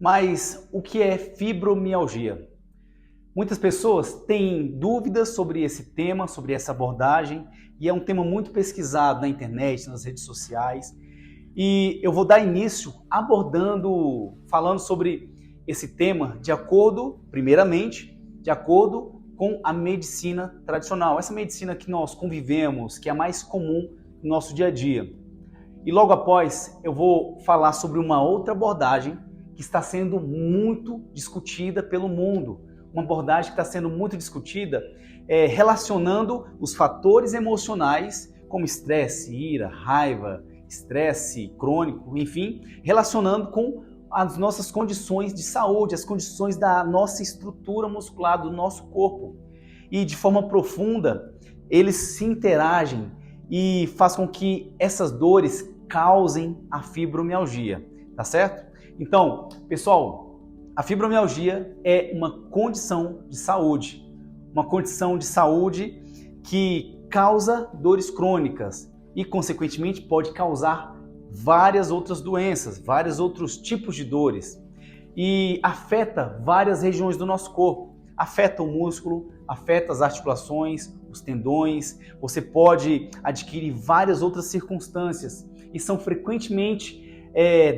Mas o que é fibromialgia? Muitas pessoas têm dúvidas sobre esse tema, sobre essa abordagem, e é um tema muito pesquisado na internet, nas redes sociais. E eu vou dar início falando sobre esse tema primeiramente, de acordo com a medicina tradicional, essa medicina que nós convivemos, que é a mais comum no nosso dia a dia. E logo após eu vou falar sobre uma outra abordagem que está sendo muito discutida pelo mundo, uma abordagem que está sendo muito discutida relacionando os fatores emocionais como estresse, ira, raiva, estresse crônico, enfim, relacionando com as nossas condições de saúde, as condições da nossa estrutura muscular, do nosso corpo. E de forma profunda, eles se interagem e faz com que essas dores causem a fibromialgia, tá certo? Então, pessoal, a fibromialgia é uma condição de saúde que causa dores crônicas e, consequentemente, pode causar várias outras doenças, vários outros tipos de dores e afeta várias regiões do nosso corpo. Afeta o músculo, afeta as articulações, os tendões. Você pode adquirir várias outras circunstâncias e são frequentemente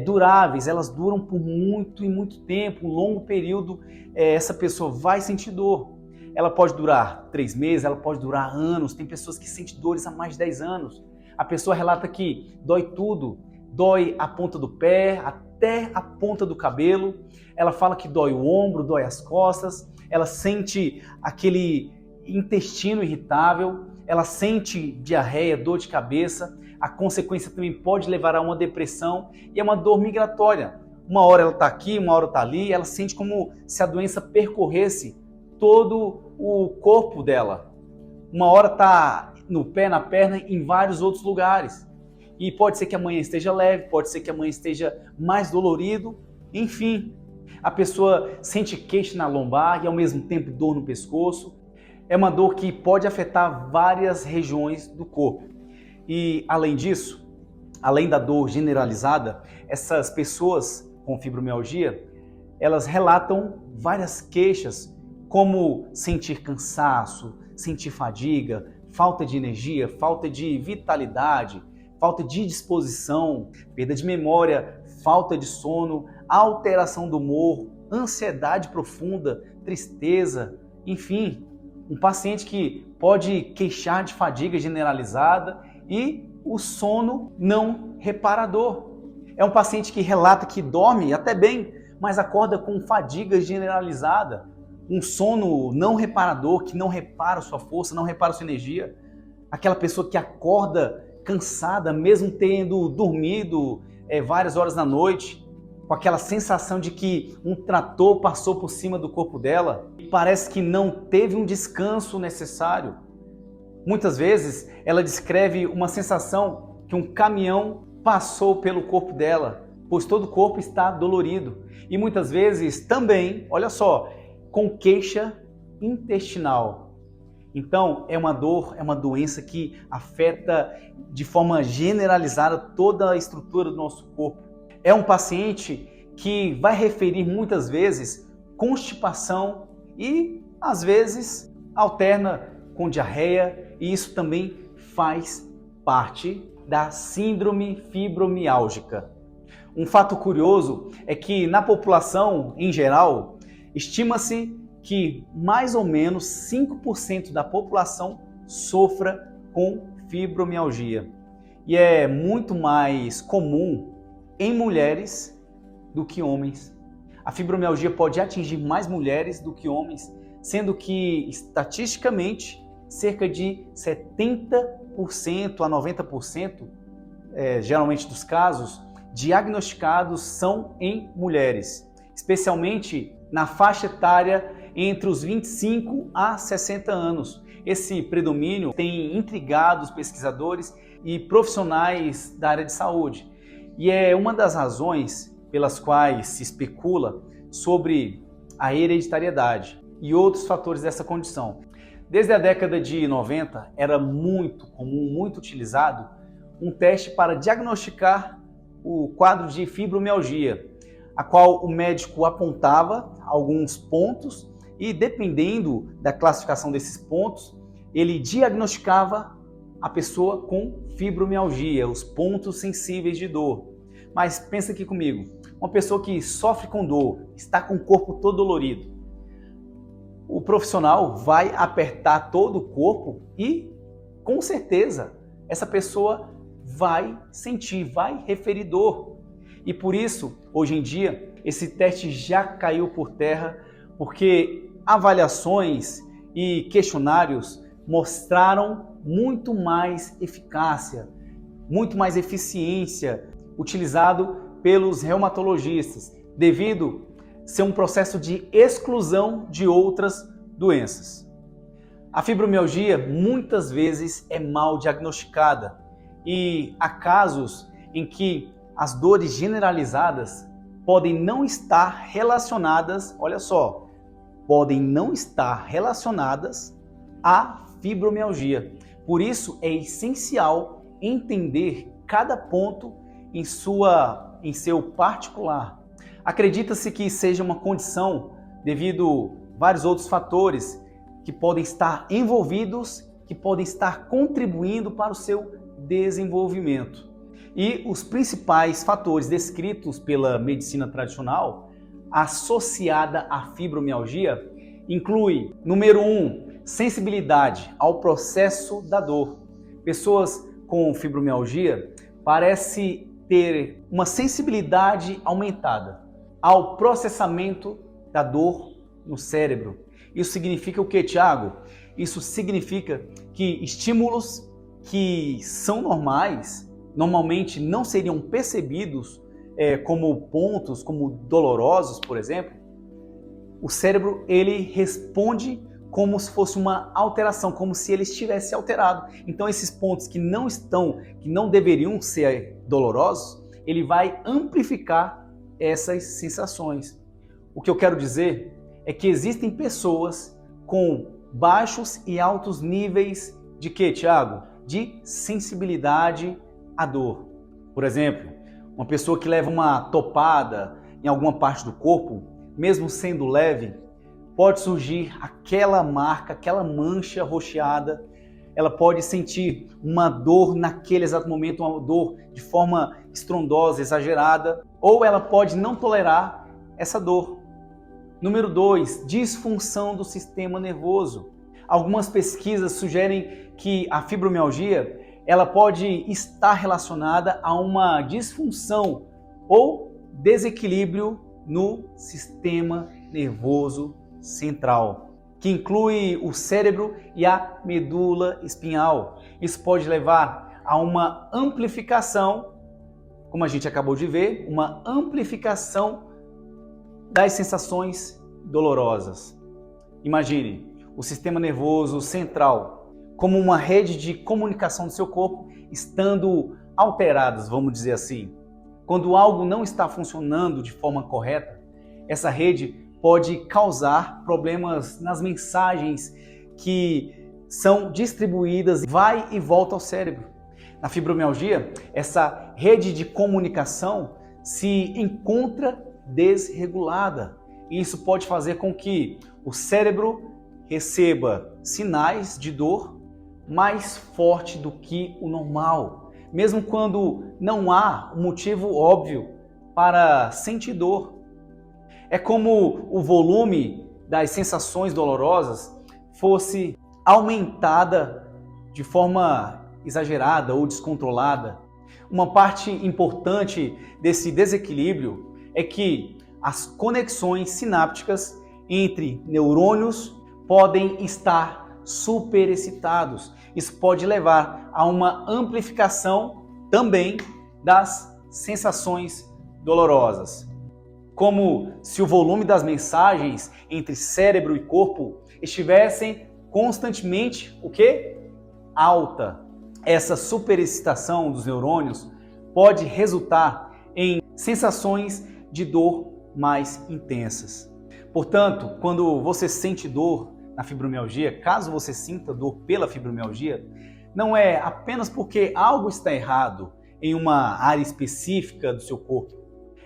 duráveis, elas duram por muito tempo, um longo período. Essa pessoa vai sentir dor. Ela pode durar 3 meses, ela pode durar anos. Tem pessoas que sentem dores há mais de 10 anos. A pessoa relata que dói tudo, dói a ponta do pé, até a ponta do cabelo. Ela fala que dói o ombro, dói as costas. Ela sente aquele intestino irritável. Ela sente diarreia, dor de cabeça. A consequência também pode levar a uma depressão e é uma dor migratória. Uma hora ela está aqui, uma hora está ali. Ela sente como se a doença percorresse todo o corpo dela. Uma hora está no pé, na perna, em vários outros lugares. E pode ser que amanhã esteja leve, pode ser que amanhã esteja mais dolorido. Enfim, a pessoa sente queixa na lombar e ao mesmo tempo dor no pescoço. É uma dor que pode afetar várias regiões do corpo. E além disso, além da dor generalizada, essas pessoas com fibromialgia, elas relatam várias queixas, como sentir cansaço, sentir fadiga, falta de energia, falta de vitalidade, falta de disposição, perda de memória, falta de sono, alteração do humor, ansiedade profunda, tristeza, enfim, um paciente que pode queixar de fadiga generalizada e o sono não reparador. É um paciente que relata que dorme até bem, mas acorda com fadiga generalizada, um sono não reparador, que não repara sua força, não repara sua energia. Aquela pessoa que acorda cansada, mesmo tendo dormido várias horas na noite, com aquela sensação de que um trator passou por cima do corpo dela e parece que não teve um descanso necessário. Muitas vezes ela descreve uma sensação que um caminhão passou pelo corpo dela, pois todo o corpo está dolorido. E muitas vezes também, olha só, com queixa intestinal. Então, é uma dor, é uma doença que afeta de forma generalizada toda a estrutura do nosso corpo. É um paciente que vai referir muitas vezes constipação e, às vezes, alterna com diarreia, e isso também faz parte da síndrome fibromiálgica. Um fato curioso é que na população em geral, estima-se que mais ou menos 5% da população sofra com fibromialgia. E é muito mais comum em mulheres do que homens. A fibromialgia pode atingir mais mulheres do que homens, sendo que, estatisticamente, cerca de 70% a 90%, geralmente dos casos, diagnosticados são em mulheres, especialmente na faixa etária entre os 25 a 60 anos. Esse predomínio tem intrigado os pesquisadores e profissionais da área de saúde. E é uma das razões pelas quais se especula sobre a hereditariedade e outros fatores dessa condição. Desde a década de 90, era muito comum, muito utilizado, um teste para diagnosticar o quadro de fibromialgia. a qual o médico apontava alguns pontos e, dependendo da classificação desses pontos, ele diagnosticava a pessoa com fibromialgia, os pontos sensíveis de dor. Mas pensa aqui comigo, uma pessoa que sofre com dor, está com o corpo todo dolorido, o profissional vai apertar todo o corpo e, com certeza, essa pessoa vai sentir, vai referir dor. E por isso, hoje em dia, esse teste já caiu por terra, porque avaliações e questionários mostraram muito mais eficácia, muito mais eficiência utilizado pelos reumatologistas, devido ser um processo de exclusão de outras doenças. A fibromialgia muitas vezes é mal diagnosticada e há casos em que as dores generalizadas podem não estar relacionadas, olha só, podem não estar relacionadas à fibromialgia. Por isso é essencial entender cada ponto em seu particular. Acredita-se que seja uma condição devido a vários outros fatores que podem estar envolvidos, que podem estar contribuindo para o seu desenvolvimento. E os principais fatores descritos pela medicina tradicional associada à fibromialgia inclui, número 1, sensibilidade ao processo da dor. Pessoas com fibromialgia parecem ter uma sensibilidade aumentada ao processamento da dor no cérebro. Isso significa o que, Tiago? Isso significa que estímulos que são normais, normalmente não seriam percebidos como pontos, como dolorosos, por exemplo, o cérebro ele responde como se fosse uma alteração, como se ele estivesse alterado. Então esses pontos que não deveriam ser dolorosos, ele vai amplificar essas sensações. O que eu quero dizer é que existem pessoas com baixos e altos níveis de quê, Tiago? De sensibilidade à dor. Por exemplo, uma pessoa que leva uma topada em alguma parte do corpo, mesmo sendo leve, pode surgir aquela marca, aquela mancha roxeada. Ela pode sentir uma dor naquele exato momento, uma dor de forma estrondosa, exagerada, ou ela pode não tolerar essa dor. Número 2, disfunção do sistema nervoso. Algumas pesquisas sugerem que a fibromialgia ela pode estar relacionada a uma disfunção ou desequilíbrio no sistema nervoso central, que inclui o cérebro e a medula espinhal. Isso pode levar a uma amplificação, como a gente acabou de ver, uma amplificação das sensações dolorosas. Imagine o sistema nervoso central como uma rede de comunicação do seu corpo estando alteradas, vamos dizer assim. Quando algo não está funcionando de forma correta, essa rede pode causar problemas nas mensagens que são distribuídas, vai e volta ao cérebro. Na fibromialgia, essa rede de comunicação se encontra desregulada. E isso pode fazer com que o cérebro receba sinais de dor mais forte do que o normal, mesmo quando não há um motivo óbvio para sentir dor. É como o volume das sensações dolorosas fosse aumentada de forma exagerada ou descontrolada. Uma parte importante desse desequilíbrio é que as conexões sinápticas entre neurônios podem estar superexcitados. Isso pode levar a uma amplificação também das sensações dolorosas. Como se o volume das mensagens entre cérebro e corpo estivessem constantemente o quê? Alta. Essa superexcitação dos neurônios pode resultar em sensações de dor mais intensas. Portanto, quando você sente dor na fibromialgia, caso você sinta dor pela fibromialgia, não é apenas porque algo está errado em uma área específica do seu corpo.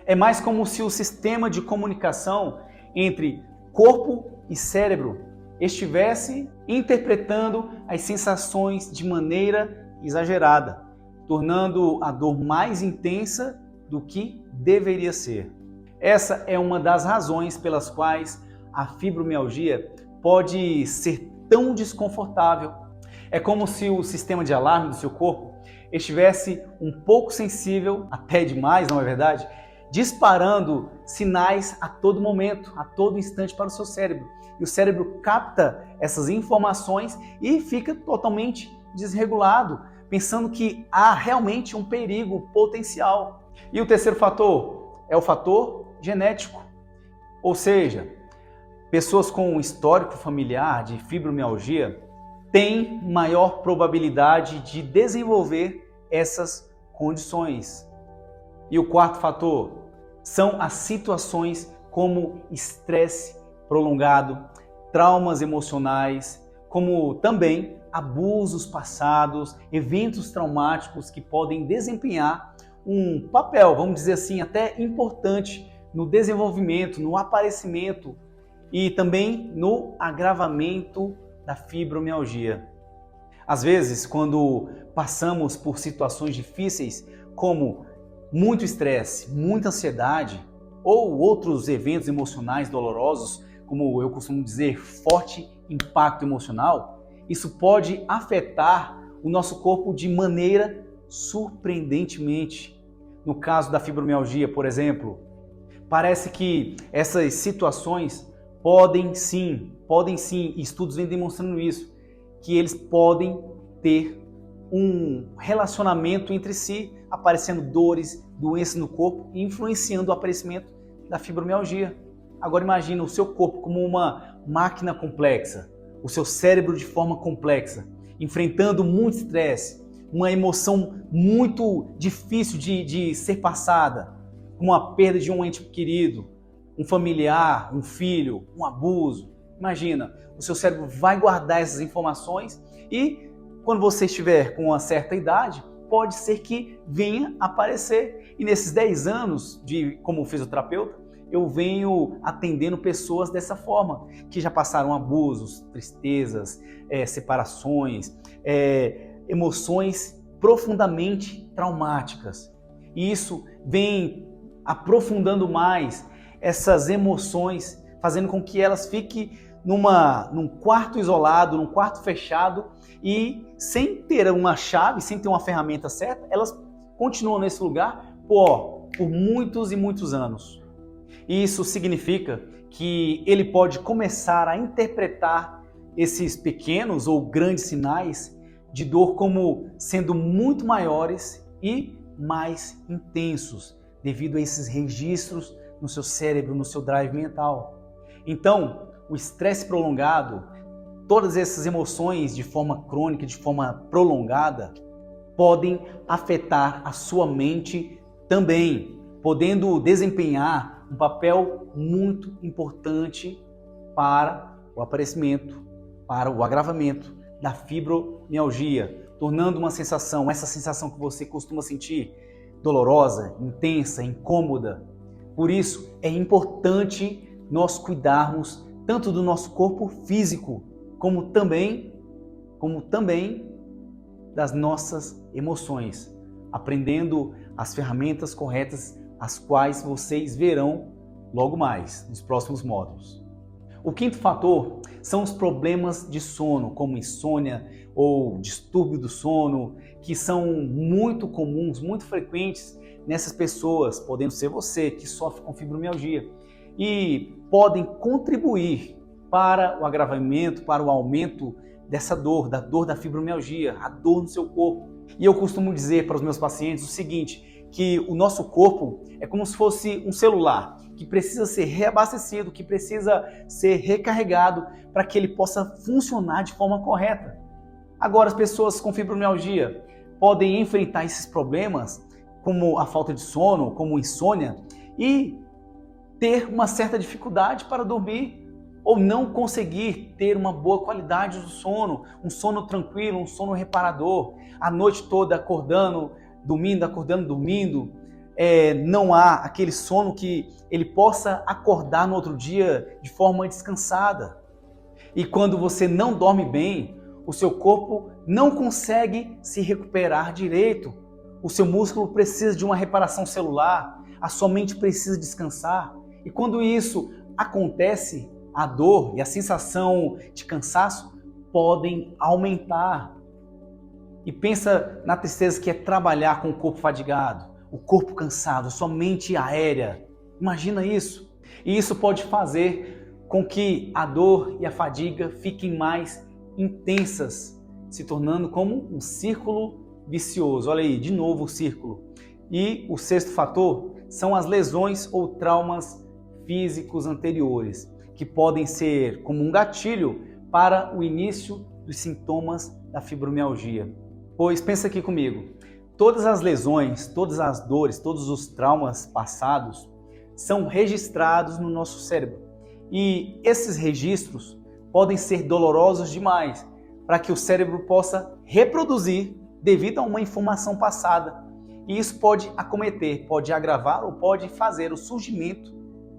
É mais como se o sistema de comunicação entre corpo e cérebro estivesse interpretando as sensações de maneira exagerada, tornando a dor mais intensa do que deveria ser. Essa é uma das razões pelas quais a fibromialgia pode ser tão desconfortável. É como se o sistema de alarme do seu corpo estivesse um pouco sensível, até demais, não é verdade? Disparando sinais a todo momento, a todo instante para o seu cérebro. E o cérebro capta essas informações e fica totalmente desregulado, pensando que há realmente um perigo potencial. E o terceiro fator é o fator genético. Ou seja, pessoas com um histórico familiar de fibromialgia têm maior probabilidade de desenvolver essas condições. E o quarto fator são as situações como estresse prolongado, traumas emocionais, como também abusos passados, eventos traumáticos que podem desempenhar um papel, vamos dizer assim, até importante no desenvolvimento, no aparecimento e também no agravamento da fibromialgia. Às vezes, quando passamos por situações difíceis, como muito estresse, muita ansiedade ou outros eventos emocionais dolorosos, como eu costumo dizer, forte impacto emocional, isso pode afetar o nosso corpo de maneira surpreendentemente. No caso da fibromialgia, por exemplo, parece que essas situações podem sim, estudos vêm demonstrando isso, que eles podem ter um relacionamento entre si, aparecendo dores, doenças no corpo e influenciando o aparecimento da fibromialgia. Agora imagina o seu corpo como uma máquina complexa, o seu cérebro de forma complexa, enfrentando muito estresse, uma emoção muito difícil de ser passada, como a perda de um ente querido, um familiar, um filho, um abuso. Imagina, o seu cérebro vai guardar essas informações e quando você estiver com uma certa idade, pode ser que venha aparecer. E nesses 10 anos como fisioterapeuta, eu venho atendendo pessoas dessa forma, que já passaram abusos, tristezas, separações, emoções profundamente traumáticas. E isso vem aprofundando mais essas emoções, fazendo com que elas fiquem num quarto isolado, num quarto fechado e sem ter uma chave, sem ter uma ferramenta certa, elas continuam nesse lugar por muitos e muitos anos. E isso significa que ele pode começar a interpretar esses pequenos ou grandes sinais de dor como sendo muito maiores e mais intensos, devido a esses registros no seu cérebro, no seu drive mental. Então, o estresse prolongado, todas essas emoções de forma crônica, de forma prolongada, podem afetar a sua mente também, podendo desempenhar um papel muito importante para o aparecimento, para o agravamento da fibromialgia, tornando essa sensação que você costuma sentir dolorosa, intensa, incômoda. Por isso, é importante nós cuidarmos tanto do nosso corpo físico, como também das nossas emoções, aprendendo as ferramentas corretas, as quais vocês verão logo mais nos próximos módulos. O quinto fator são os problemas de sono, como insônia ou distúrbio do sono, que são muito comuns, muito frequentes nessas pessoas, podendo ser você que sofre com fibromialgia, e podem contribuir para o agravamento, para o aumento dessa dor, da dor da fibromialgia, a dor no seu corpo. E eu costumo dizer para os meus pacientes o seguinte, que o nosso corpo é como se fosse um celular que precisa ser reabastecido, que precisa ser recarregado para que ele possa funcionar de forma correta. Agora, as pessoas com fibromialgia podem enfrentar esses problemas, como a falta de sono, como insônia, e ter uma certa dificuldade para dormir, ou não conseguir ter uma boa qualidade do sono, um sono tranquilo, um sono reparador, a noite toda acordando, dormindo, não há aquele sono que ele possa acordar no outro dia de forma descansada. E quando você não dorme bem, o seu corpo não consegue se recuperar direito. O seu músculo precisa de uma reparação celular, a sua mente precisa descansar. E quando isso acontece, a dor e a sensação de cansaço podem aumentar. E pensa na tristeza que é trabalhar com o corpo fadigado, o corpo cansado, sua mente aérea. Imagina isso. E isso pode fazer com que a dor e a fadiga fiquem mais intensas, se tornando como um círculo vicioso. Olha aí, de novo o círculo. E o sexto fator são as lesões ou traumas físicos anteriores, que podem ser como um gatilho para o início dos sintomas da fibromialgia. Pois pensa aqui comigo, todas as lesões, todas as dores, todos os traumas passados são registrados no nosso cérebro. E esses registros podem ser dolorosos demais para que o cérebro possa reproduzir devido a uma informação passada. E isso pode acometer, pode agravar ou pode fazer o surgimento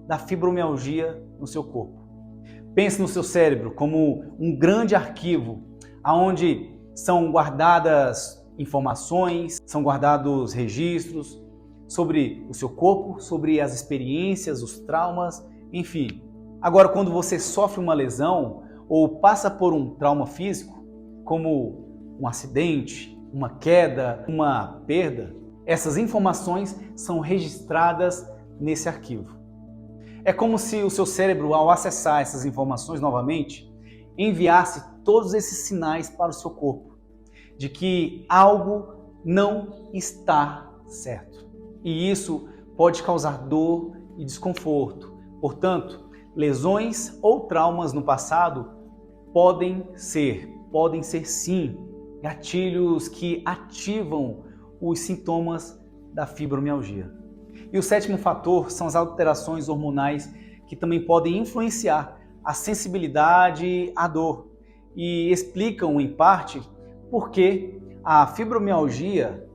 da fibromialgia no seu corpo. Pense no seu cérebro como um grande arquivo, onde são guardadas informações, são guardados registros sobre o seu corpo, sobre as experiências, os traumas, enfim. Agora, quando você sofre uma lesão ou passa por um trauma físico, como um acidente, uma queda, uma perda, essas informações são registradas nesse arquivo. É como se o seu cérebro, ao acessar essas informações novamente, enviasse todos esses sinais para o seu corpo, de que algo não está certo. E isso pode causar dor e desconforto. Portanto, lesões ou traumas no passado podem ser sim, gatilhos que ativam os sintomas da fibromialgia. E o sétimo fator são as alterações hormonais que também podem influenciar a sensibilidade à dor e explicam, em parte, por que a fibromialgia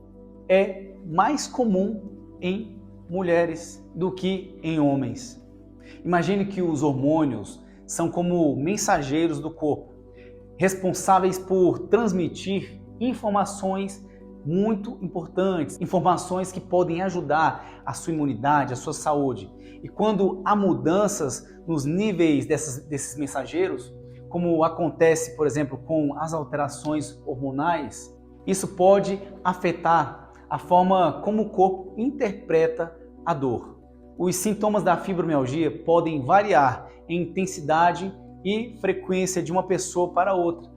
é mais comum em mulheres do que em homens. Imagine que os hormônios são como mensageiros do corpo, responsáveis por transmitir informações muito importantes, informações que podem ajudar a sua imunidade, a sua saúde. E quando há mudanças nos níveis desses mensageiros, como acontece, por exemplo, com as alterações hormonais, isso pode afetar a forma como o corpo interpreta a dor. Os sintomas da fibromialgia podem variar em intensidade e frequência de uma pessoa para outra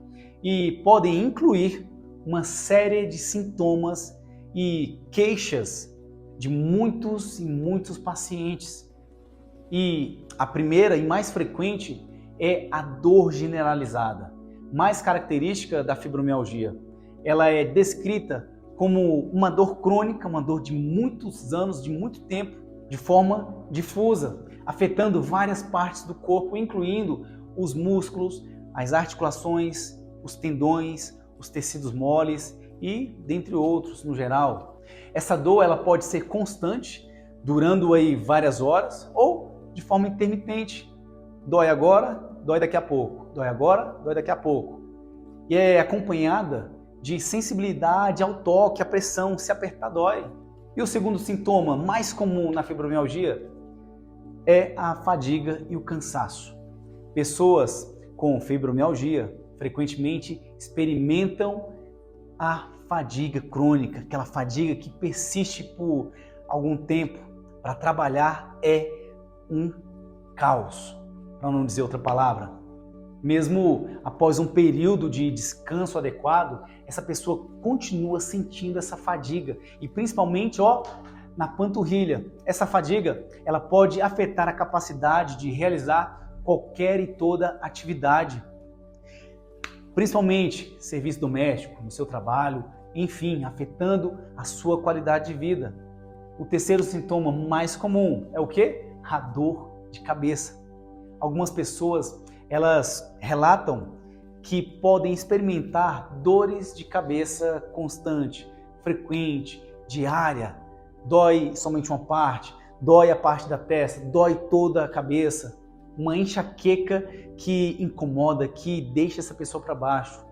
e podem incluir uma série de sintomas e queixas de muitos e muitos pacientes. E a primeira e mais frequente é a dor generalizada, mais característica da fibromialgia. Ela é descrita como uma dor crônica, uma dor de muitos anos, de muito tempo, de forma difusa, afetando várias partes do corpo, incluindo os músculos, as articulações, os tendões, os tecidos moles e dentre outros no geral. Essa dor ela pode ser constante, durando aí várias horas ou de forma intermitente. Dói agora, dói daqui a pouco. Dói agora, dói daqui a pouco. E é acompanhada de sensibilidade ao toque, à pressão, se apertar dói. E o segundo sintoma mais comum na fibromialgia é a fadiga e o cansaço. Pessoas com fibromialgia frequentemente experimentam a fadiga crônica, aquela fadiga que persiste por algum tempo. Para trabalhar é um caos, para não dizer outra palavra. Mesmo após um período de descanso adequado, essa pessoa continua sentindo essa fadiga e principalmente na panturrilha. Essa fadiga ela pode afetar a capacidade de realizar qualquer e toda atividade, principalmente serviço doméstico, no seu trabalho, enfim, afetando a sua qualidade de vida. O terceiro sintoma mais comum é o quê? A dor de cabeça. Algumas pessoas elas relatam que podem experimentar dores de cabeça constante, frequente, diária, dói somente uma parte, dói a parte da testa, dói toda a cabeça. Uma enxaqueca que incomoda, que deixa essa pessoa para baixo.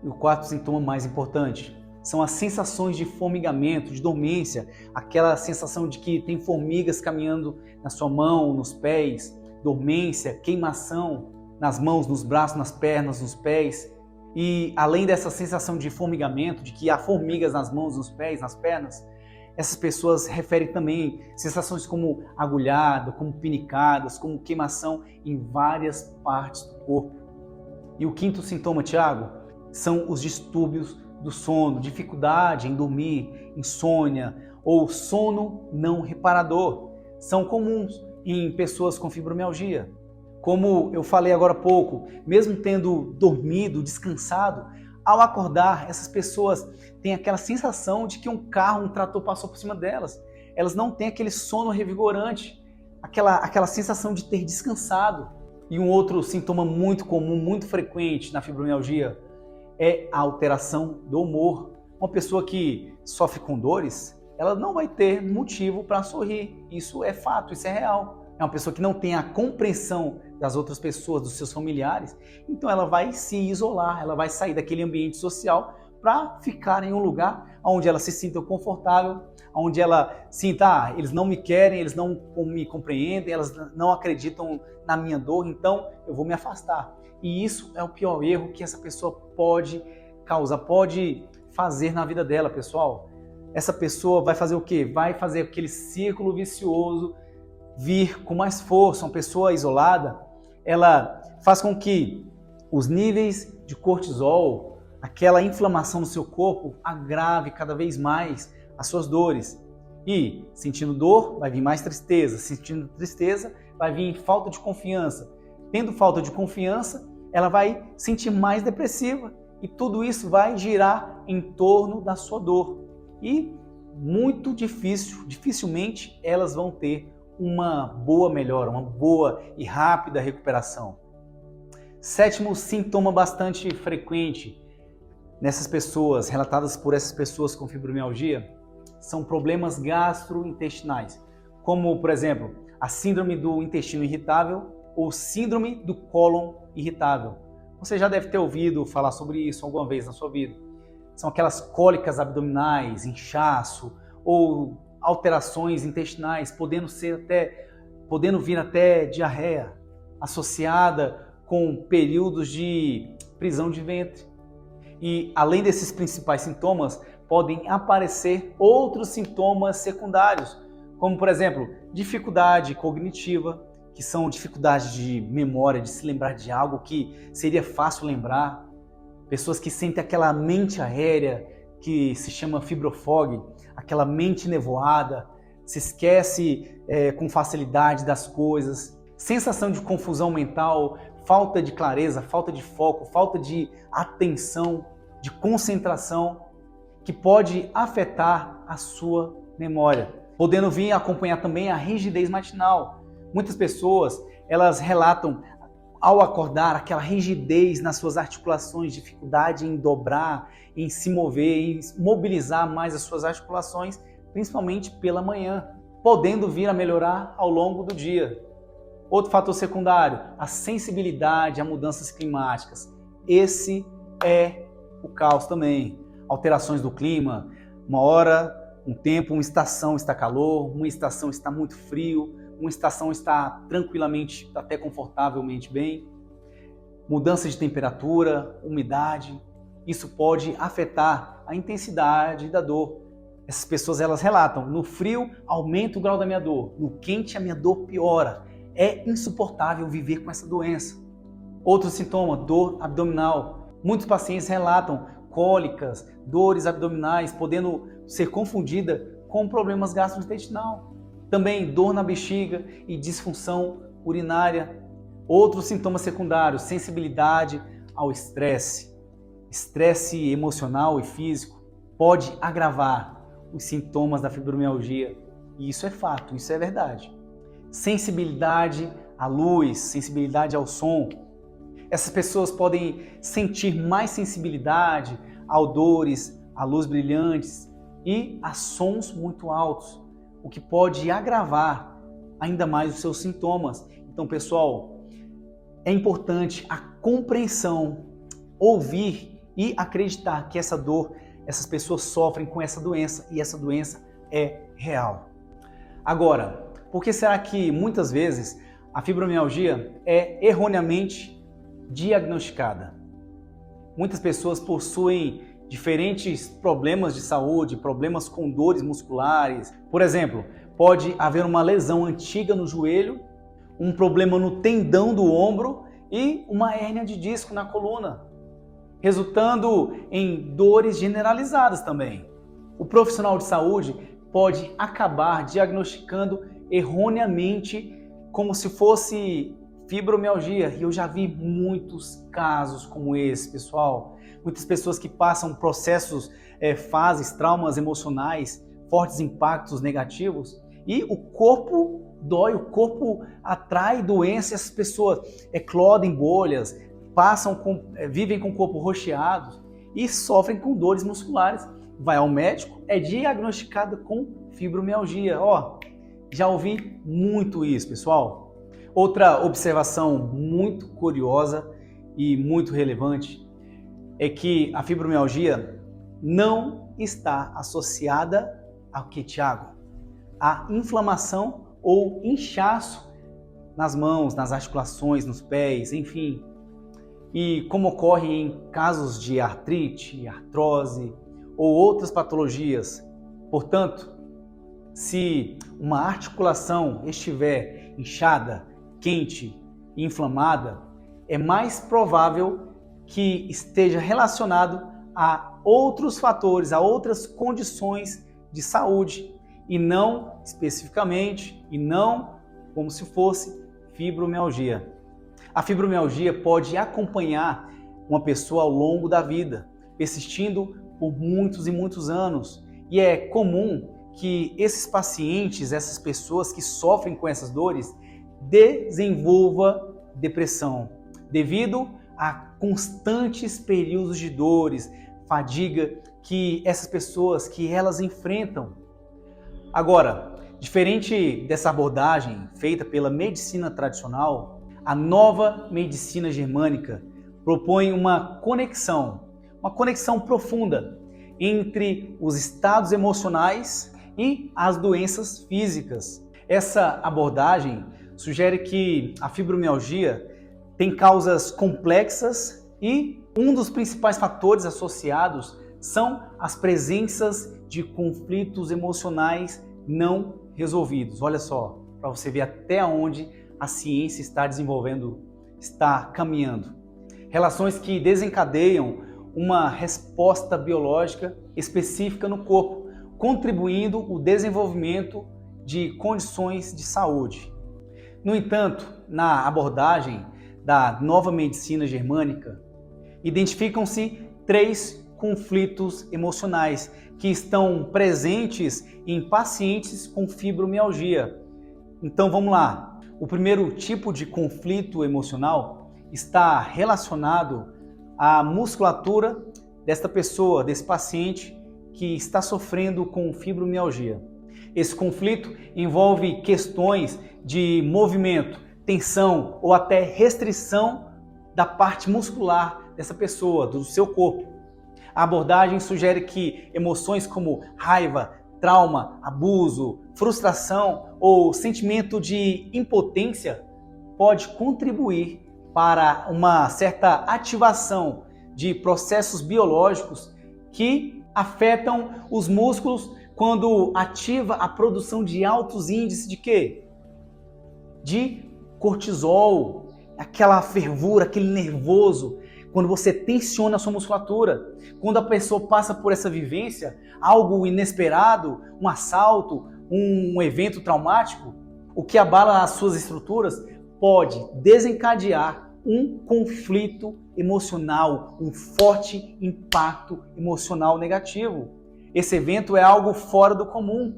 E o quarto sintoma mais importante são as sensações de formigamento, de dormência, aquela sensação de que tem formigas caminhando na sua mão, nos pés, dormência, queimação nas mãos, nos braços, nas pernas, nos pés. E além dessa sensação de formigamento, de que há formigas nas mãos, nos pés, nas pernas, essas pessoas referem também sensações como agulhada, como pinicadas, como queimação em várias partes do corpo. E o quinto sintoma, Tiago, são os distúrbios do sono, dificuldade em dormir, insônia ou sono não reparador. São comuns em pessoas com fibromialgia. Como eu falei agora há pouco, mesmo tendo dormido, descansado, ao acordar, essas pessoas têm aquela sensação de que um carro, um trator passou por cima delas. Elas não têm aquele sono revigorante, aquela sensação de ter descansado. E um outro sintoma muito comum, muito frequente na fibromialgia é a alteração do humor. Uma pessoa que sofre com dores, ela não vai ter motivo para sorrir. Isso é fato, isso é real. É uma pessoa que não tem a compreensão das outras pessoas, dos seus familiares, então ela vai se isolar, ela vai sair daquele ambiente social para ficar em um lugar onde ela se sinta confortável, onde ela sinta, eles não me querem, eles não me compreendem, elas não acreditam na minha dor, então eu vou me afastar. E isso é o pior erro que essa pessoa pode causar, pode fazer na vida dela, pessoal. Essa pessoa vai fazer o quê? Vai fazer aquele círculo vicioso vir com mais força. Uma pessoa isolada, ela faz com que os níveis de cortisol, aquela inflamação no seu corpo, agrave cada vez mais as suas dores. E sentindo dor, vai vir mais tristeza. Sentindo tristeza, vai vir falta de confiança. Tendo falta de confiança, ela vai sentir mais depressiva. E tudo isso vai girar em torno da sua dor. E muito dificilmente elas vão ter uma boa melhora, uma boa e rápida recuperação. Sétimo sintoma bastante frequente nessas pessoas, relatadas por essas pessoas com fibromialgia, são problemas gastrointestinais, como, por exemplo, a síndrome do intestino irritável ou síndrome do cólon irritável. Você já deve ter ouvido falar sobre isso alguma vez na sua vida. São aquelas cólicas abdominais, inchaço ou alterações intestinais, podendo vir até diarreia, associada com períodos de prisão de ventre. E além desses principais sintomas, podem aparecer outros sintomas secundários, como por exemplo, dificuldade cognitiva, que são dificuldades de memória, de se lembrar de algo que seria fácil lembrar. Pessoas que sentem aquela mente aérea, que se chama fibrofog, aquela mente nevoada, se esquece com facilidade das coisas, sensação de confusão mental, falta de clareza, falta de foco, falta de atenção, de concentração, que pode afetar a sua memória, podendo vir acompanhar também a rigidez matinal. Muitas pessoas, elas relatam ao acordar aquela rigidez nas suas articulações, dificuldade em dobrar, em se mover, em mobilizar mais as suas articulações, principalmente pela manhã, podendo vir a melhorar ao longo do dia. Outro fator secundário, a sensibilidade a mudanças climáticas. Esse é o caos também. Alterações do clima, uma hora, um tempo, uma estação está calor, uma estação está muito frio, uma estação está tranquilamente, até confortavelmente bem. Mudança de temperatura, umidade, isso pode afetar a intensidade da dor. Essas pessoas, elas relatam, no frio aumenta o grau da minha dor, no quente a minha dor piora. É insuportável viver com essa doença. Outro sintoma, dor abdominal. Muitos pacientes relatam cólicas, dores abdominais, podendo ser confundida com problemas gastrointestinais. Também dor na bexiga e disfunção urinária. Outros sintomas secundários, sensibilidade ao estresse. Estresse emocional e físico pode agravar os sintomas da fibromialgia. E isso é fato, isso é verdade. Sensibilidade à luz, sensibilidade ao som. Essas pessoas podem sentir mais sensibilidade a odores, a luz brilhantes, e a sons muito altos, o que pode agravar ainda mais os seus sintomas. Então, pessoal, é importante a compreensão, ouvir e acreditar que essa dor, essas pessoas sofrem com essa doença e essa doença é real. Agora, por que será que muitas vezes a fibromialgia é erroneamente diagnosticada? Muitas pessoas possuem diferentes problemas de saúde, problemas com dores musculares. Por exemplo, pode haver uma lesão antiga no joelho, um problema no tendão do ombro e uma hérnia de disco na coluna, resultando em dores generalizadas também. O profissional de saúde pode acabar diagnosticando erroneamente como se fosse fibromialgia. E eu já vi muitos casos como esse, pessoal. Muitas pessoas que passam processos, fases, traumas emocionais, fortes impactos negativos e o corpo dói, o corpo atrai doença e essas pessoas eclodem bolhas, vivem com o corpo rocheado e sofrem com dores musculares. Vai ao médico, é diagnosticada com fibromialgia. Já ouvi muito isso, pessoal. Outra observação muito curiosa e muito relevante é que a fibromialgia não está associada ao que, Tiago? A inflamação ou inchaço nas mãos, nas articulações, nos pés, enfim. E como ocorre em casos de artrite, artrose ou outras patologias. Portanto, se uma articulação estiver inchada, quente e inflamada, é mais provável que esteja relacionado a outros fatores, a outras condições de saúde e não especificamente, e não como se fosse fibromialgia. A fibromialgia pode acompanhar uma pessoa ao longo da vida, persistindo por muitos e muitos anos. E é comum que esses pacientes, essas pessoas que sofrem com essas dores, desenvolvam depressão, devido a constantes períodos de dores, fadiga que essas pessoas que elas enfrentam. Agora, diferente dessa abordagem feita pela medicina tradicional, a nova medicina germânica propõe uma conexão profunda entre os estados emocionais e as doenças físicas. Essa abordagem sugere que a fibromialgia tem causas complexas e um dos principais fatores associados são as presenças de conflitos emocionais não resolvidos. Olha só, para você ver até onde a ciência está desenvolvendo, está caminhando. Relações que desencadeiam uma resposta biológica específica no corpo, contribuindo o desenvolvimento de condições de saúde. No entanto, na abordagem da nova medicina germânica, identificam-se 3 conflitos emocionais que estão presentes em pacientes com fibromialgia. Então vamos lá. O primeiro tipo de conflito emocional está relacionado à musculatura desta pessoa, desse paciente que está sofrendo com fibromialgia. Esse conflito envolve questões de movimento, tensão ou até restrição da parte muscular dessa pessoa, do seu corpo. A abordagem sugere que emoções como raiva, trauma, abuso, frustração ou sentimento de impotência pode contribuir para uma certa ativação de processos biológicos que afetam os músculos quando ativa a produção de altos índices de quê? De cortisol, aquela fervura, aquele nervoso, quando você tensiona a sua musculatura. Quando a pessoa passa por essa vivência, algo inesperado, um assalto, um evento traumático, o que abala as suas estruturas, pode desencadear um conflito emocional, um forte impacto emocional negativo. Esse evento é algo fora do comum,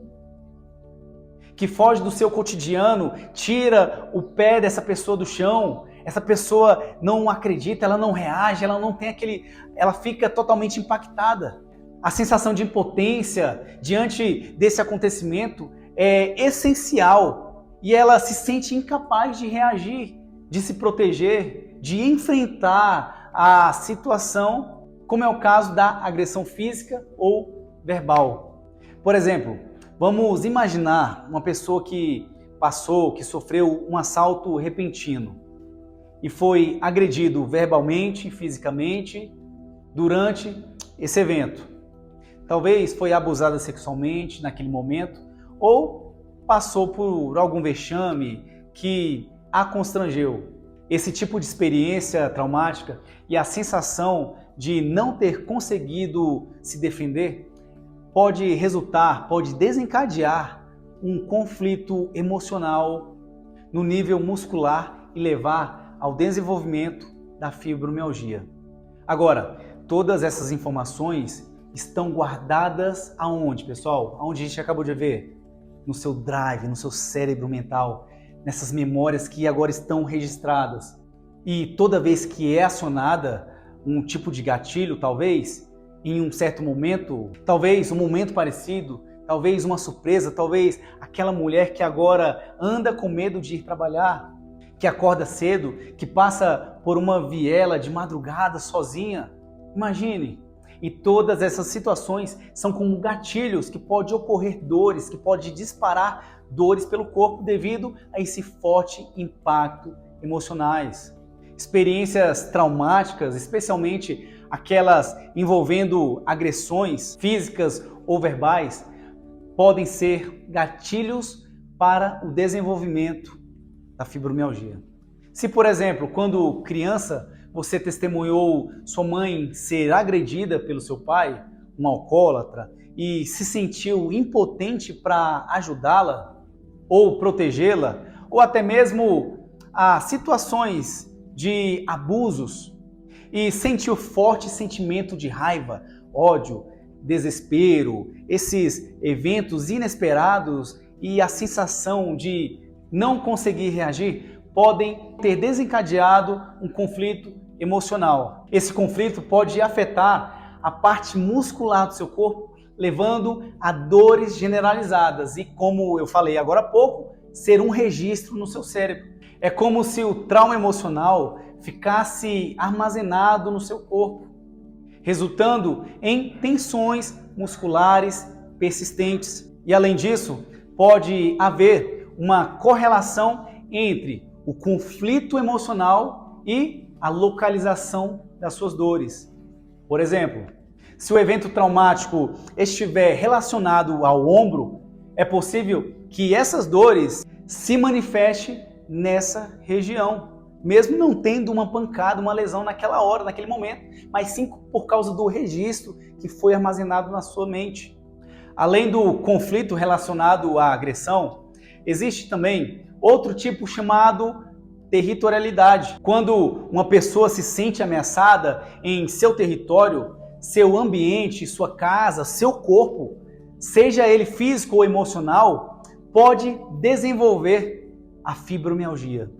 que foge do seu cotidiano, tira o pé dessa pessoa do chão. Essa pessoa não acredita, ela não reage, ela fica totalmente impactada. A sensação de impotência diante desse acontecimento é essencial e ela se sente incapaz de reagir, de se proteger, de enfrentar a situação, como é o caso da agressão física ou verbal. Por exemplo, vamos imaginar uma pessoa que sofreu um assalto repentino e foi agredido verbalmente, fisicamente, durante esse evento. Talvez foi abusada sexualmente naquele momento ou passou por algum vexame que a constrangeu. Esse tipo de experiência traumática e a sensação de não ter conseguido se defender pode desencadear um conflito emocional no nível muscular e levar ao desenvolvimento da fibromialgia. Agora, todas essas informações estão guardadas aonde, pessoal? Aonde a gente acabou de ver? No seu drive, no seu cérebro mental, nessas memórias que agora estão registradas. E toda vez que é acionada um tipo de gatilho, talvez, em um certo momento, talvez um momento parecido, talvez uma surpresa, talvez aquela mulher que agora anda com medo de ir trabalhar, que acorda cedo, que passa por uma viela de madrugada sozinha. Imagine! E todas essas situações são como gatilhos que pode ocorrer dores, que pode disparar dores pelo corpo devido a esse forte impacto emocionais. Experiências traumáticas, especialmente aquelas envolvendo agressões físicas ou verbais, podem ser gatilhos para o desenvolvimento da fibromialgia. Se, por exemplo, quando criança, você testemunhou sua mãe ser agredida pelo seu pai, um alcoólatra, e se sentiu impotente para ajudá-la ou protegê-la, ou até mesmo a situações de abusos e sentiu forte sentimento de raiva, ódio, desespero, esses eventos inesperados e a sensação de não conseguir reagir podem ter desencadeado um conflito emocional. Esse conflito pode afetar a parte muscular do seu corpo, levando a dores generalizadas e, como eu falei agora há pouco, ser um registro no seu cérebro. É como se o trauma emocional ficasse armazenado no seu corpo, resultando em tensões musculares persistentes. E, além disso, pode haver uma correlação entre o conflito emocional e a localização das suas dores. Por exemplo, se o evento traumático estiver relacionado ao ombro, é possível que essas dores se manifestem nessa região, mesmo não tendo uma pancada, uma lesão naquela hora, naquele momento, mas sim por causa do registro que foi armazenado na sua mente. Além do conflito relacionado à agressão, existe também outro tipo chamado territorialidade. Quando uma pessoa se sente ameaçada em seu território, seu ambiente, sua casa, seu corpo, seja ele físico ou emocional, pode desenvolver a fibromialgia.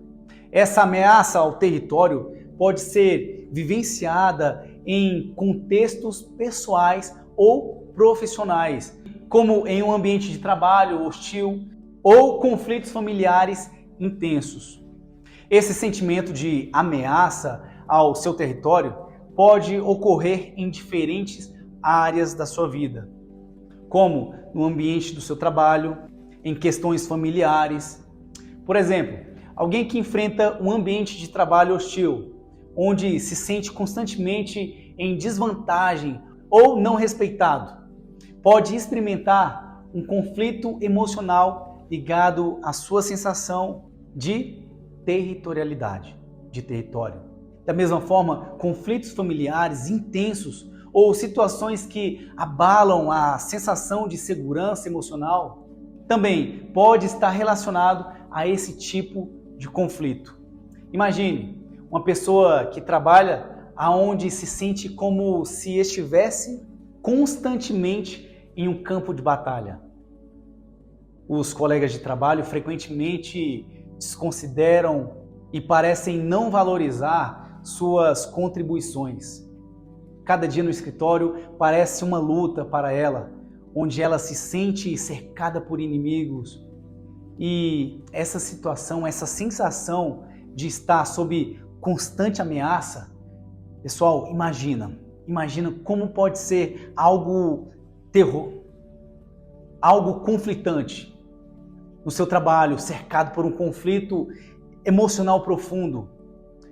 Essa ameaça ao território pode ser vivenciada em contextos pessoais ou profissionais, como em um ambiente de trabalho hostil ou conflitos familiares intensos. Esse sentimento de ameaça ao seu território pode ocorrer em diferentes áreas da sua vida, como no ambiente do seu trabalho, em questões familiares. Por exemplo, alguém que enfrenta um ambiente de trabalho hostil, onde se sente constantemente em desvantagem ou não respeitado, pode experimentar um conflito emocional ligado à sua sensação de territorialidade, de território. Da mesma forma, conflitos familiares intensos ou situações que abalam a sensação de segurança emocional também pode estar relacionado a esse tipo de conflito. Imagine uma pessoa que trabalha aonde se sente como se estivesse constantemente em um campo de batalha. Os colegas de trabalho frequentemente desconsideram e parecem não valorizar suas contribuições. Cada dia no escritório parece uma luta para ela, onde ela se sente cercada por inimigos. E essa situação, essa sensação de estar sob constante ameaça, pessoal, imagina como pode ser algo conflitante no seu trabalho, cercado por um conflito emocional profundo.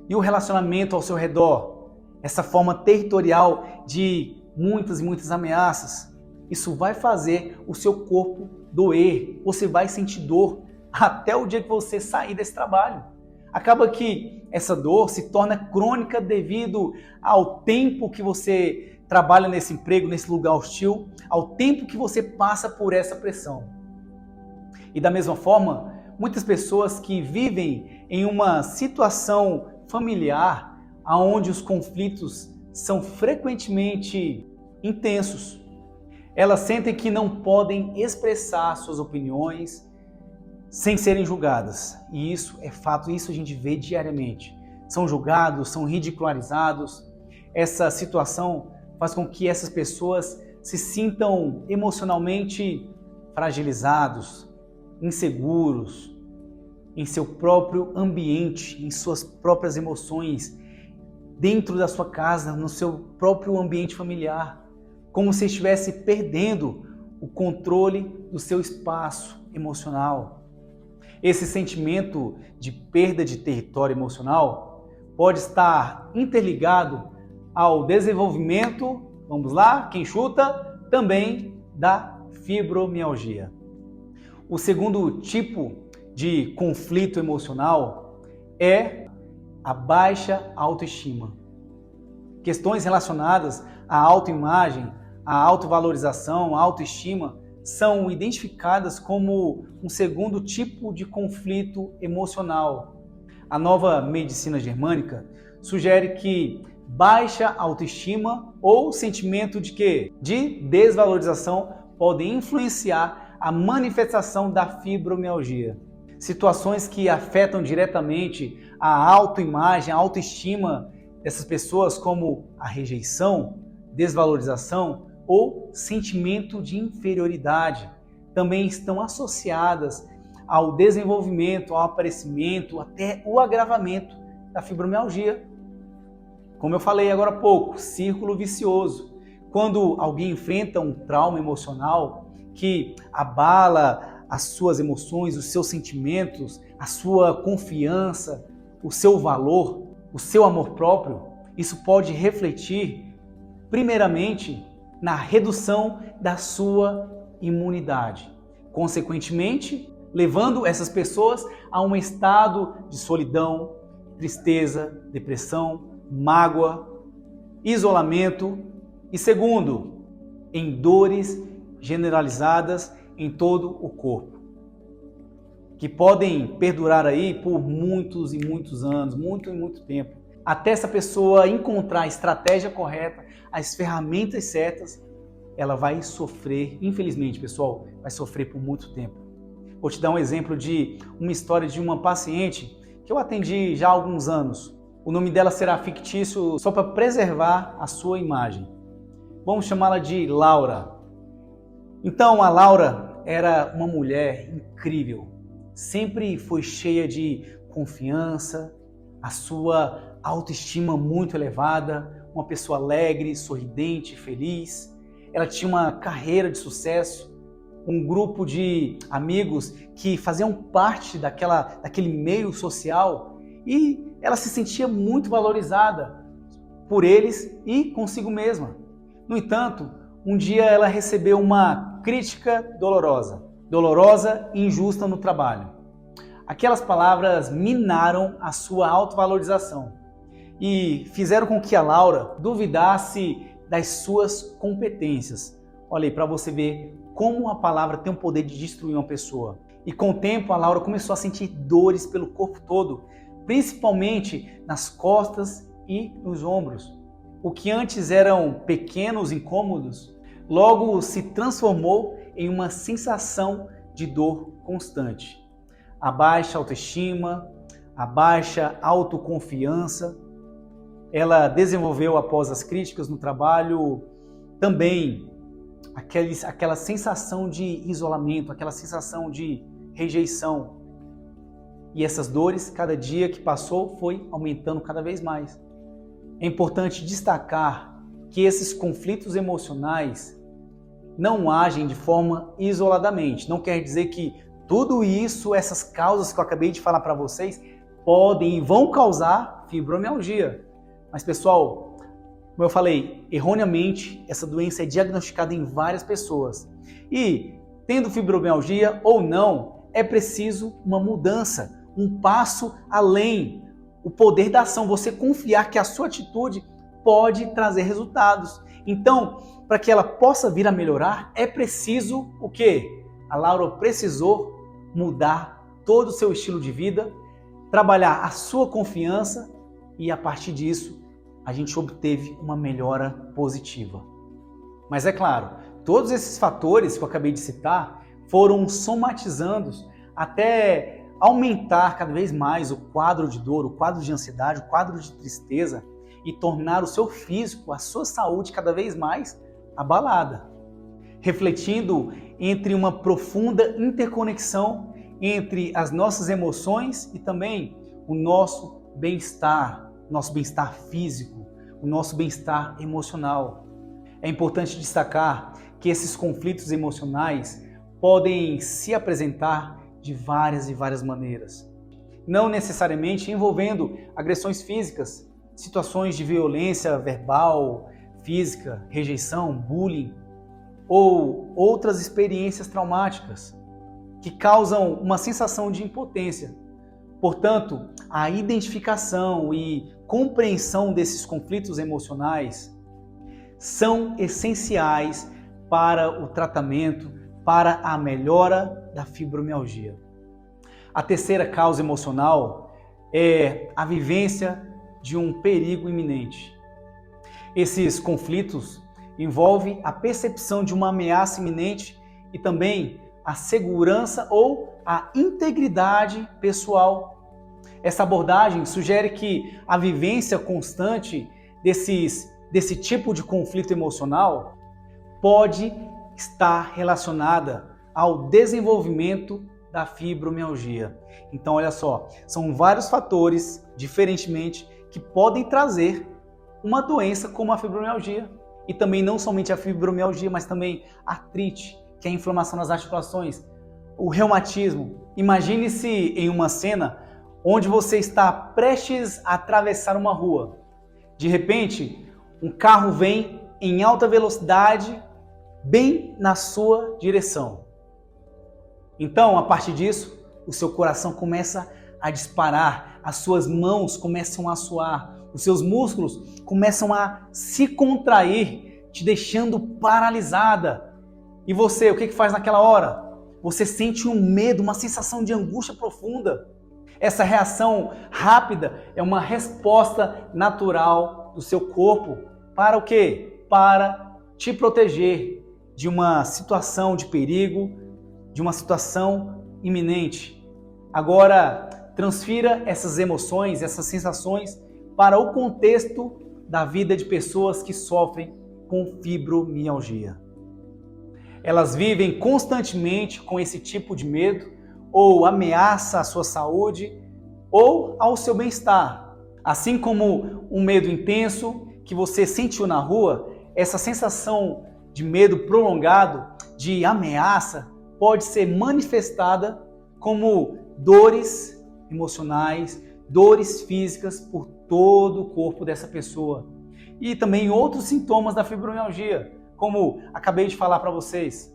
E o relacionamento ao seu redor, essa forma territorial de muitas e muitas ameaças, isso vai fazer o seu corpo doer. Você vai sentir dor até o dia que você sair desse trabalho. Acaba que essa dor se torna crônica devido ao tempo que você trabalha nesse emprego, nesse lugar hostil, ao tempo que você passa por essa pressão. E da mesma forma, muitas pessoas que vivem em uma situação familiar, onde os conflitos são frequentemente intensos, elas sentem que não podem expressar suas opiniões sem serem julgadas. E isso é fato, isso a gente vê diariamente. São julgados, são ridicularizados. Essa situação faz com que essas pessoas se sintam emocionalmente fragilizados, inseguros em seu próprio ambiente, em suas próprias emoções, dentro da sua casa, no seu próprio ambiente familiar, como se estivesse perdendo o controle do seu espaço emocional. Esse sentimento de perda de território emocional pode estar interligado ao desenvolvimento, vamos lá, quem chuta, também da fibromialgia. O segundo tipo de conflito emocional é a baixa autoestima. Questões relacionadas à autoimagem, à autovalorização, à autoestima são identificadas como um segundo tipo de conflito emocional. A nova medicina germânica sugere que baixa autoestima ou sentimento de quê? De desvalorização podem influenciar a manifestação da fibromialgia. Situações que afetam diretamente a autoimagem, a autoestima dessas pessoas, como a rejeição, desvalorização ou sentimento de inferioridade, também estão associadas ao desenvolvimento, ao aparecimento, até o agravamento da fibromialgia. Como eu falei agora há pouco, círculo vicioso. Quando alguém enfrenta um trauma emocional que abala as suas emoções, os seus sentimentos, a sua confiança, o seu valor, o seu amor próprio, isso pode refletir, primeiramente, na redução da sua imunidade. Consequentemente, levando essas pessoas a um estado de solidão, tristeza, depressão, mágoa, isolamento e, segundo, em dores generalizadas em todo o corpo, que podem perdurar aí por muitos e muitos anos, muito tempo, até essa pessoa encontrar a estratégia correta, as ferramentas certas, ela vai sofrer, infelizmente, pessoal, vai sofrer por muito tempo. Vou te dar um exemplo de uma história de uma paciente que eu atendi já há alguns anos. O nome dela será fictício só para preservar a sua imagem. Vamos chamá-la de Laura. Então, a Laura era uma mulher incrível, sempre foi cheia de confiança, a sua autoestima muito elevada, uma pessoa alegre, sorridente, feliz. Ela tinha uma carreira de sucesso, um grupo de amigos que faziam parte daquele meio social e ela se sentia muito valorizada por eles e consigo mesma. No entanto, um dia ela recebeu uma crítica dolorosa e injusta no trabalho. Aquelas palavras minaram a sua autovalorização e fizeram com que a Laura duvidasse das suas competências. Olha aí, para você ver como a palavra tem o poder de destruir uma pessoa. E com o tempo, a Laura começou a sentir dores pelo corpo todo, principalmente nas costas e nos ombros. O que antes eram pequenos incômodos, logo se transformou em uma sensação de dor constante. A baixa autoestima, a baixa autoconfiança ela desenvolveu após as críticas no trabalho também aquela sensação de isolamento, aquela sensação de rejeição. E essas dores, cada dia que passou, foi aumentando cada vez mais. É importante destacar que esses conflitos emocionais não agem de forma isoladamente. Não quer dizer que tudo isso, essas causas que eu acabei de falar para vocês, podem e vão causar fibromialgia. Mas, pessoal, como eu falei, erroneamente, essa doença é diagnosticada em várias pessoas. E, tendo fibromialgia ou não, é preciso uma mudança, um passo além. O poder da ação, você confiar que a sua atitude pode trazer resultados. Então, para que ela possa vir a melhorar, é preciso o quê? A Laura precisou mudar todo o seu estilo de vida, trabalhar a sua confiança e, a partir disso, a gente obteve uma melhora positiva. Mas é claro, todos esses fatores que eu acabei de citar foram somatizando até aumentar cada vez mais o quadro de dor, o quadro de ansiedade, o quadro de tristeza e tornar o seu físico, a sua saúde cada vez mais abalada. Refletindo entre uma profunda interconexão entre as nossas emoções e também o nosso bem-estar físico, o nosso bem-estar emocional. É importante destacar que esses conflitos emocionais podem se apresentar de várias e várias maneiras. Não necessariamente envolvendo agressões físicas, situações de violência verbal, física, rejeição, bullying ou outras experiências traumáticas que causam uma sensação de impotência. Portanto, a identificação e compreensão desses conflitos emocionais são essenciais para o tratamento, para a melhora da fibromialgia. A terceira causa emocional é a vivência de um perigo iminente. Esses conflitos envolvem a percepção de uma ameaça iminente e também a segurança ou a integridade pessoal. Essa abordagem sugere que a vivência constante desse tipo de conflito emocional pode estar relacionada ao desenvolvimento da fibromialgia. Então, olha só, são vários fatores, diferentemente, que podem trazer uma doença como a fibromialgia. E também não somente a fibromialgia, mas também a artrite, que é a inflamação nas articulações, o reumatismo. Imagine-se em uma cena onde você está prestes a atravessar uma rua. De repente, um carro vem em alta velocidade, bem na sua direção. Então, a partir disso, o seu coração começa a disparar, as suas mãos começam a suar, os seus músculos começam a se contrair, te deixando paralisada. E você, o que faz naquela hora? Você sente um medo, uma sensação de angústia profunda. Essa reação rápida é uma resposta natural do seu corpo para o quê? Para te proteger de uma situação de perigo, de uma situação iminente. Agora, transfira essas emoções, essas sensações para o contexto da vida de pessoas que sofrem com fibromialgia. Elas vivem constantemente com esse tipo de medo ou ameaça à sua saúde ou ao seu bem-estar. Assim como um medo intenso que você sentiu na rua, essa sensação de medo prolongado, de ameaça, pode ser manifestada como dores emocionais, dores físicas por todo o corpo dessa pessoa. E também outros sintomas da fibromialgia, como acabei de falar para vocês.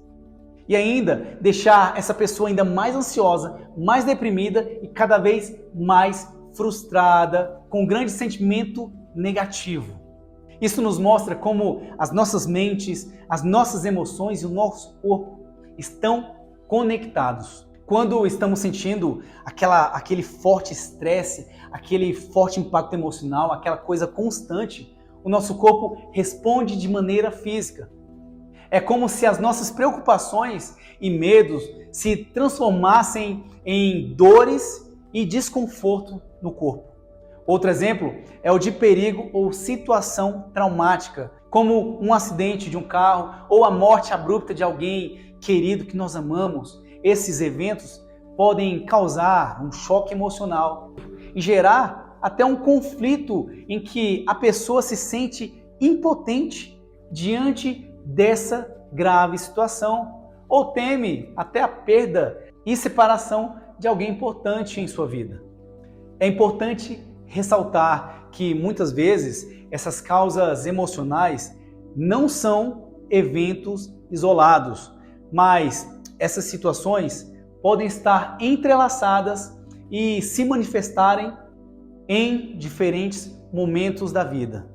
E ainda deixar essa pessoa ainda mais ansiosa, mais deprimida e cada vez mais frustrada, com um grande sentimento negativo. Isso nos mostra como as nossas mentes, as nossas emoções e o nosso corpo estão conectados. Quando estamos sentindo aquele forte estresse, aquele forte impacto emocional, aquela coisa constante, o nosso corpo responde de maneira física. É como se as nossas preocupações e medos se transformassem em dores e desconforto no corpo. Outro exemplo é o de perigo ou situação traumática, como um acidente de um carro ou a morte abrupta de alguém querido que nós amamos. Esses eventos podem causar um choque emocional e gerar até um conflito em que a pessoa se sente impotente diante dessa grave situação ou teme até a perda e separação de alguém importante em sua vida. É importante ressaltar que muitas vezes essas causas emocionais não são eventos isolados, mas essas situações podem estar entrelaçadas e se manifestarem em diferentes momentos da vida.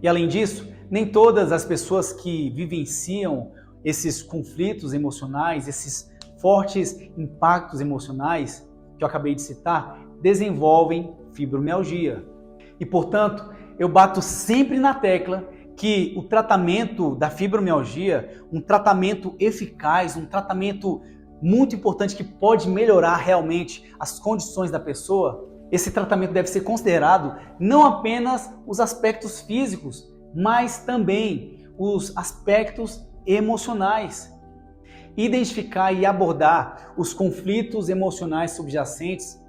E além disso, nem todas as pessoas que vivenciam esses conflitos emocionais, esses fortes impactos emocionais que eu acabei de citar, desenvolvem fibromialgia. E, portanto, eu bato sempre na tecla que o tratamento da fibromialgia, um tratamento eficaz, um tratamento muito importante que pode melhorar realmente as condições da pessoa, esse tratamento deve ser considerado não apenas os aspectos físicos, mas também os aspectos emocionais. Identificar e abordar os conflitos emocionais subjacentes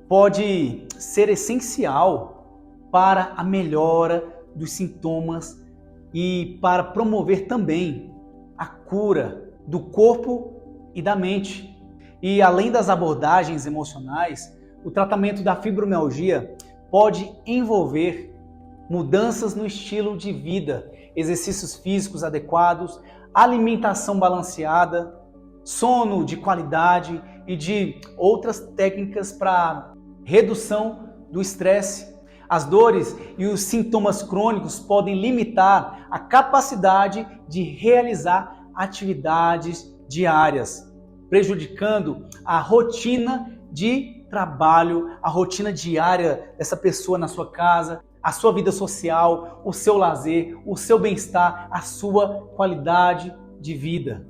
pode ser essencial para a melhora dos sintomas e para promover também a cura do corpo e da mente. E além das abordagens emocionais, o tratamento da fibromialgia pode envolver mudanças no estilo de vida, exercícios físicos adequados, alimentação balanceada, sono de qualidade e de outras técnicas para redução do estresse. As dores e os sintomas crônicos podem limitar a capacidade de realizar atividades diárias, prejudicando a rotina de trabalho, a rotina diária dessa pessoa na sua casa, a sua vida social, o seu lazer, o seu bem-estar, a sua qualidade de vida.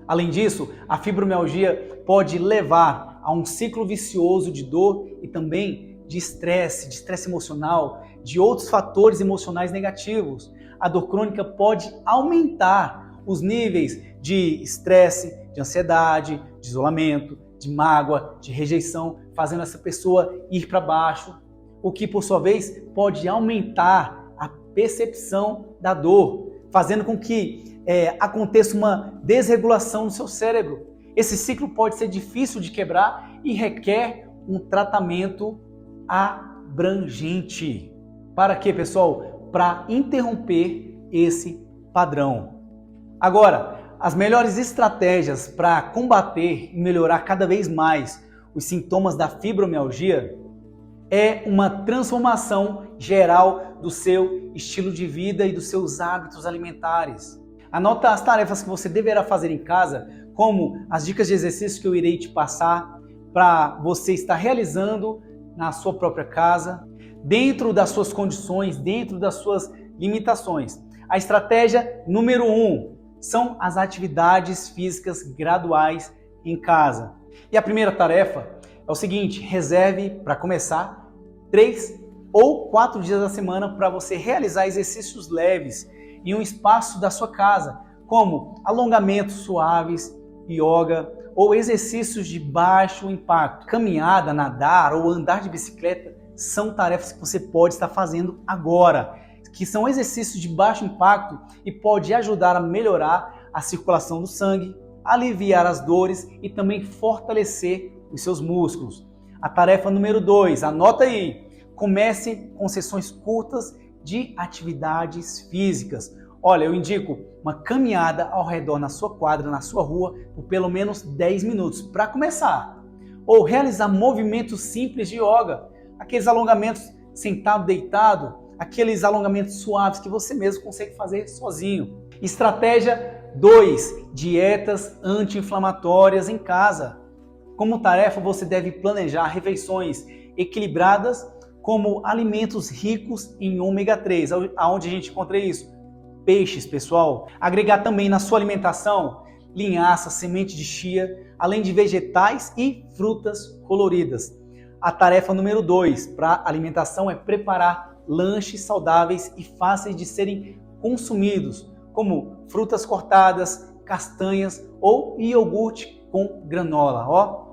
Além disso, a fibromialgia pode levar a um ciclo vicioso de dor e também de estresse emocional, de outros fatores emocionais negativos. A dor crônica pode aumentar os níveis de estresse, de ansiedade, de isolamento, de mágoa, de rejeição, fazendo essa pessoa ir para baixo, o que, por sua vez, pode aumentar a percepção da dor, fazendo com que aconteça uma desregulação no seu cérebro. Esse ciclo pode ser difícil de quebrar e requer um tratamento abrangente. Para quê, pessoal? Para interromper esse padrão. Agora, as melhores estratégias para combater e melhorar cada vez mais os sintomas da fibromialgia é uma transformação geral do seu estilo de vida e dos seus hábitos alimentares. Anota as tarefas que você deverá fazer em casa, como as dicas de exercício que eu irei te passar para você estar realizando na sua própria casa, dentro das suas condições, dentro das suas limitações. A estratégia número 1 são as atividades físicas graduais em casa. E a primeira tarefa é o seguinte: reserve, para começar, 3 ou 4 dias da semana para você realizar exercícios leves em um espaço da sua casa, como alongamentos suaves, yoga ou exercícios de baixo impacto. Caminhada, nadar ou andar de bicicleta são tarefas que você pode estar fazendo agora, que são exercícios de baixo impacto e pode ajudar a melhorar a circulação do sangue, aliviar as dores e também fortalecer os seus músculos. A tarefa número 2, anota aí, comece com sessões curtas de atividades físicas. Olha, eu indico uma caminhada ao redor na sua quadra, na sua rua, por pelo menos 10 minutos para começar. Ou realizar movimentos simples de yoga, aqueles alongamentos sentado, deitado, aqueles alongamentos suaves que você mesmo consegue fazer sozinho. Estratégia 2, dietas anti-inflamatórias em casa. Como tarefa, você deve planejar refeições equilibradas, como alimentos ricos em ômega 3. Aonde a gente encontra isso? Peixes, pessoal. Agregar também na sua alimentação linhaça, semente de chia, além de vegetais e frutas coloridas. A tarefa número 2 para alimentação é preparar lanches saudáveis e fáceis de serem consumidos, como frutas cortadas, castanhas ou iogurte com granola. Ó,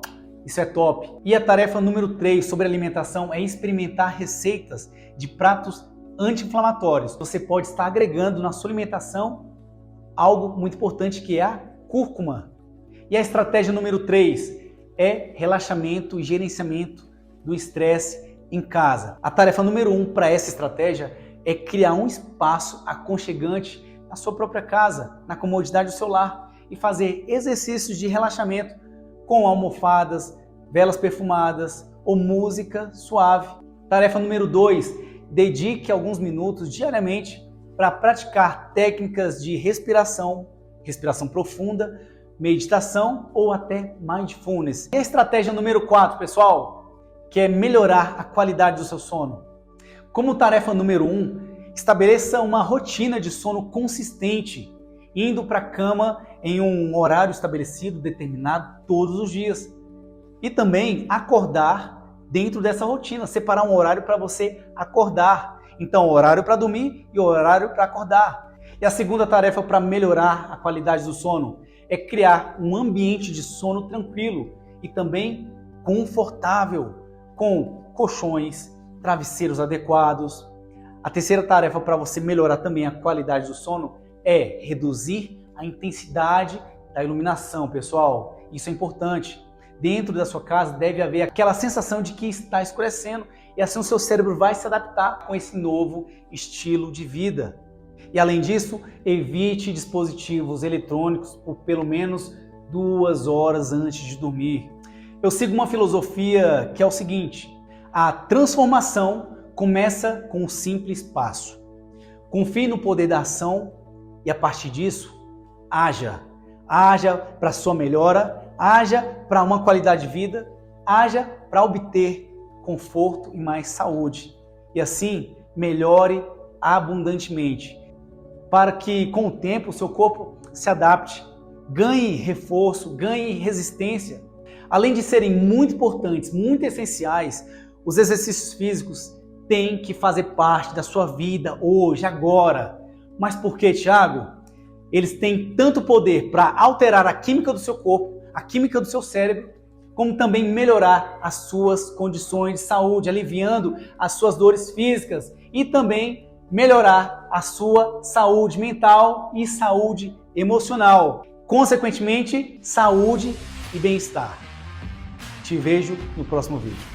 isso é top! E a tarefa número 3 sobre alimentação é experimentar receitas de pratos anti-inflamatórios. Você pode estar agregando na sua alimentação algo muito importante, que é a cúrcuma. E a estratégia número 3 é relaxamento e gerenciamento do estresse em casa. A tarefa número 1 para essa estratégia é criar um espaço aconchegante na sua própria casa, na comodidade do seu lar, e fazer exercícios de relaxamento com almofadas, velas perfumadas ou música suave. Tarefa número 2, dedique alguns minutos diariamente para praticar técnicas de respiração profunda, meditação ou até mindfulness. E a estratégia número 4, pessoal, que é melhorar a qualidade do seu sono. Como tarefa número 1, estabeleça uma rotina de sono consistente, indo para a cama em um horário estabelecido, determinado todos os dias. E também acordar dentro dessa rotina, separar um horário para você acordar. Então, horário para dormir e horário para acordar. E a segunda tarefa para melhorar a qualidade do sono é criar um ambiente de sono tranquilo e também confortável, com colchões, travesseiros adequados. A terceira tarefa para você melhorar também a qualidade do sono é reduzir a intensidade da iluminação, pessoal. Isso é importante. Dentro da sua casa deve haver aquela sensação de que está escurecendo, e assim o seu cérebro vai se adaptar com esse novo estilo de vida. E além disso, evite dispositivos eletrônicos por pelo menos 2 horas antes de dormir. Eu sigo uma filosofia que é o seguinte: a transformação começa com um simples passo. Confie no poder da ação e, a partir disso, haja. Haja para a sua melhora, haja para uma qualidade de vida, haja para obter conforto e mais saúde. E assim, melhore abundantemente, para que com o tempo o seu corpo se adapte, ganhe reforço, ganhe resistência. Além de serem muito importantes, muito essenciais, os exercícios físicos têm que fazer parte da sua vida hoje, agora. Mas por quê, Thiago? Eles têm tanto poder para alterar a química do seu corpo, a química do seu cérebro, como também melhorar as suas condições de saúde, aliviando as suas dores físicas e também melhorar a sua saúde mental e saúde emocional. Consequentemente, saúde e bem-estar. Te vejo no próximo vídeo.